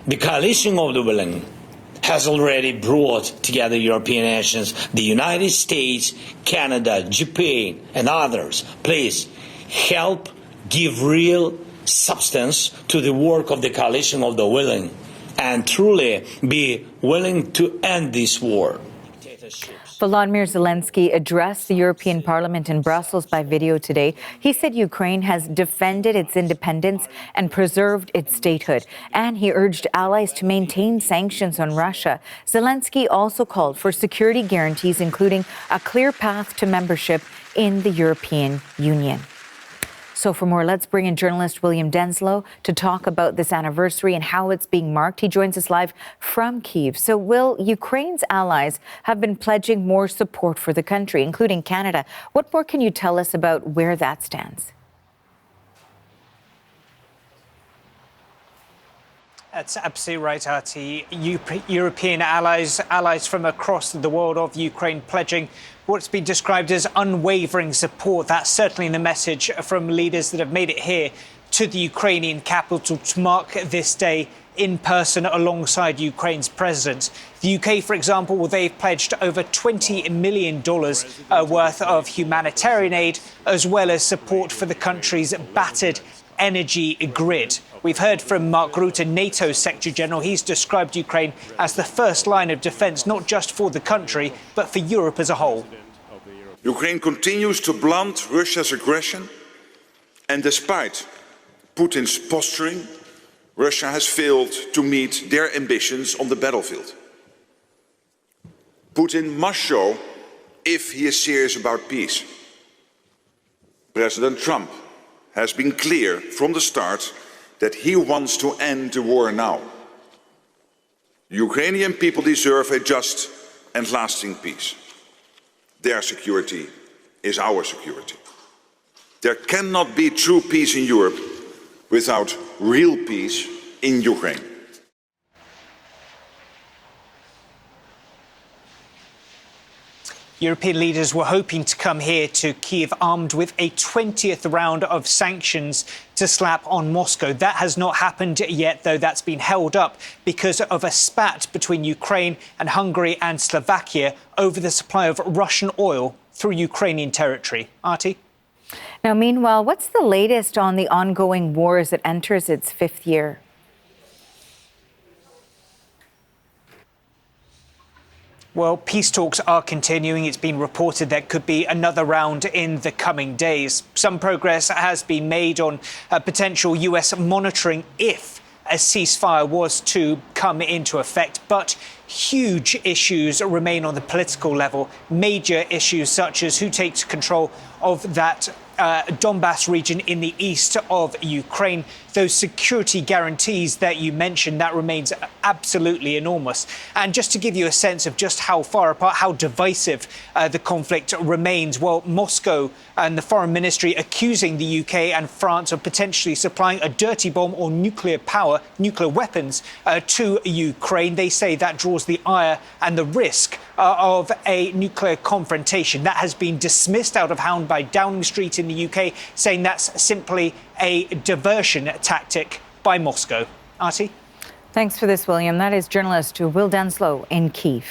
The coalition of the willing has already brought together European nations, the United States, Canada, Japan, and others. Please help give real substance to the work of the coalition of the willing and truly be willing to end this war. Volodymyr Zelenskyy addressed the European Parliament in Brussels by video today. He said Ukraine has defended its independence and preserved its statehood, and he urged allies to maintain sanctions on Russia. Zelenskyy also called for security guarantees, including a clear path to membership in the European Union. So for more, let's bring in journalist William Denslow to talk about this anniversary and how it's being marked. He joins us live from Kyiv. So, Will, Ukraine's allies have been pledging more support for the country, including Canada. What more can you tell us about where that stands? That's absolutely right, Artie. European allies from across the world of Ukraine pledging what's been described as unwavering support. That's certainly the message from leaders that have made it here to the Ukrainian capital to mark this day in person alongside Ukraine's president. The UK, for example, well, they've pledged over $20 million worth of humanitarian aid, as well as support for the country's battered energy grid. We've heard from Mark Rutte, NATO's Secretary General. He's described Ukraine as the first line of defence, not just for the country, but for Europe as a whole. Ukraine continues to blunt Russia's aggression, and despite Putin's posturing, Russia has failed to meet their ambitions on the battlefield. Putin must show if he is serious about peace. President Trump has been clear from the start that he wants to end the war now. The Ukrainian people deserve a just and lasting peace. Their security is our security. There cannot be true peace in Europe without real peace in Ukraine. European leaders were hoping to come here to Kyiv armed with a 20th round of sanctions to slap on Moscow. That has not happened yet, though. That's been held up because of a spat between Ukraine and Hungary and Slovakia over the supply of Russian oil through Ukrainian territory. Artie? Now, meanwhile, what's the latest on the ongoing war as it enters its fifth year? Well, peace talks are continuing. It's been reported there could be another round in the coming days. Some progress has been made on potential US monitoring if a ceasefire was to come into effect. But huge issues remain on the political level. Major issues such as who takes control of that Donbas region in the east of Ukraine. Those security guarantees that you mentioned, that remains absolutely enormous. And just to give you a sense of just how far apart, how divisive the conflict remains, well, Moscow and the Foreign Ministry accusing the UK and France of potentially supplying a dirty bomb or nuclear weapons to Ukraine. They say that draws the ire and the risk of a nuclear confrontation. That has been dismissed out of hand by Downing Street in the UK, saying that's simply a diversion tactic by Moscow. Artie? Thanks for this, William. That is journalist Will Denslow in Kyiv.